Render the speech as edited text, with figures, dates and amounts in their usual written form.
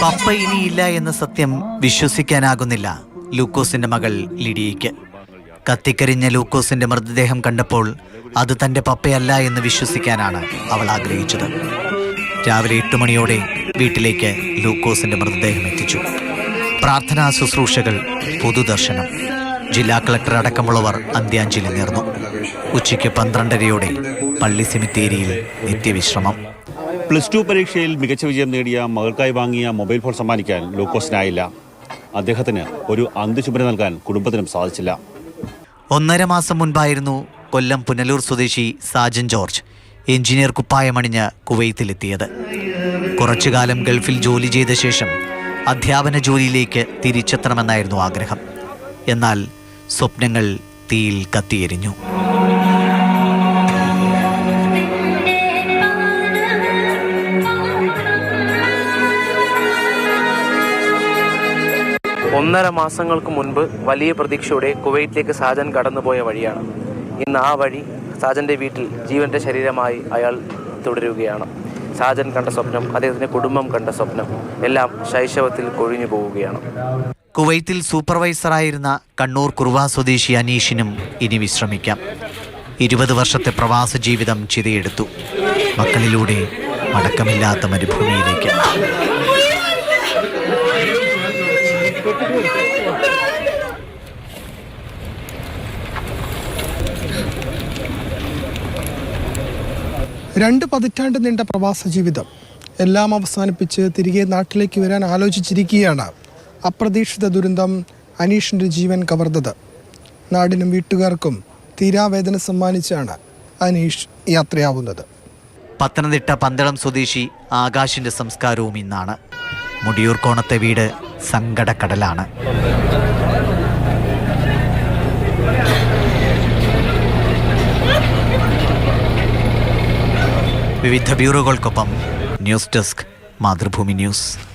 പപ്പ ഇനിയില്ല എന്ന സത്യം വിശ്വസിക്കാനാകുന്നില്ല ലൂക്കോസിന്റെ മകൾ ലിഡിയയ്ക്ക്. കത്തിക്കരിഞ്ഞ ലൂക്കോസിന്റെ മൃതദേഹം കണ്ടപ്പോൾ അത് തന്റെ പപ്പയല്ല എന്ന് വിശ്വസിക്കാനാണ് അവൾ ആഗ്രഹിച്ചത്. രാവിലെ 8 മണിയോടെ വീട്ടിലേക്ക് ലൂക്കോസിന്റെ മൃതദേഹം എത്തിച്ചു. പ്രാർത്ഥനാ ശുശ്രൂഷകൾ, പൊതുദർശനം, ജില്ലാ കളക്ടർ അടക്കമുള്ളവർ അന്ത്യാഞ്ജലി നേർന്നു. ഉച്ചയ്ക്ക് 12:30 പള്ളി സെമിത്തേരിയിൽ നിത്യവിശ്രമം. +2 പരീക്ഷയിൽ മികച്ച വിജയം നേടിയ മകൾക്കായി വാങ്ങിയ മൊബൈൽ ഫോൺ സമ്മാനിക്കാൻ ലൂക്കോസിനായില്ല. അദ്ദേഹത്തിന് ഒരു അന്ത്യശുഭ്ര നൽകാൻ കുടുംബത്തിനും സാധിച്ചില്ല. 1.5 മാസം മുൻപായിരുന്നു കൊല്ലം പുനലൂർ സ്വദേശി സാജൻ ജോർജ് എഞ്ചിനീയർ കുപ്പായമണിഞ്ഞ് കുവൈത്തിലെത്തിയത്. കുറച്ചുകാലം ഗൾഫിൽ ജോലി ചെയ്ത ശേഷം അധ്യാപന ജോലിയിലേക്ക് തിരിച്ചെത്തണമെന്നായിരുന്നു ആഗ്രഹം. എന്നാൽ സ്വപ്നങ്ങൾ തീയിൽ കത്തിയെരിഞ്ഞു. ഒന്നര മാസങ്ങൾക്ക് മുൻപ് വലിയ പ്രതീക്ഷയോടെ കുവൈറ്റിലേക്ക് സാജൻ കടന്നുപോയ വഴിയാണ്. ഇന്ന് ആ വഴി സാജൻ്റെ വീട്ടിൽ ജീവന്റെ ശരീരമായി അയാൾ തുടരുകയാണ്. സാജൻ കണ്ട സ്വപ്നം, അദ്ദേഹത്തിൻ്റെ കുടുംബം കണ്ട സ്വപ്നം എല്ലാം ശൈശവത്തിൽ കൊഴിഞ്ഞു പോവുകയാണ്. കുവൈത്തിൽ സൂപ്പർവൈസറായിരുന്ന കണ്ണൂർ കുറുവ സ്വദേശി അനീഷിനും ഇനി വിശ്രമിക്കാം. 20 വർഷത്തെ പ്രവാസ ജീവിതം ചിതയെടുത്തു. മക്കളിലൂടെ അടക്കമില്ലാത്ത മരുഭൂമിയിലേക്ക്. രണ്ട് പതിറ്റാണ്ട് നീണ്ട പ്രവാസ ജീവിതം എല്ലാം അവസാനിപ്പിച്ച് തിരികെ നാട്ടിലേക്ക് വരാൻ ആലോചിച്ചിരിക്കുകയാണ്. അപ്രതീക്ഷിത ദുരന്തം അനീഷിൻ്റെ ജീവൻ കവർന്നത്. നാടിനും വീട്ടുകാർക്കും തീരാവേദന സമ്മാനിച്ചാണ് അനീഷ് യാത്രയാവുന്നത്. പത്തനംതിട്ട പന്തളം സ്വദേശി ആകാശിൻ്റെ സംസ്കാരവും ഇന്നാണ്. മുടിയൂർ കോണത്തെ വീട് സങ്കടക്കടലാണ്. വിവിധ ബ്യൂറോകൾക്കൊപ്പം ന്യൂസ് ഡെസ്ക്, മാതൃഭൂമി ന്യൂസ്.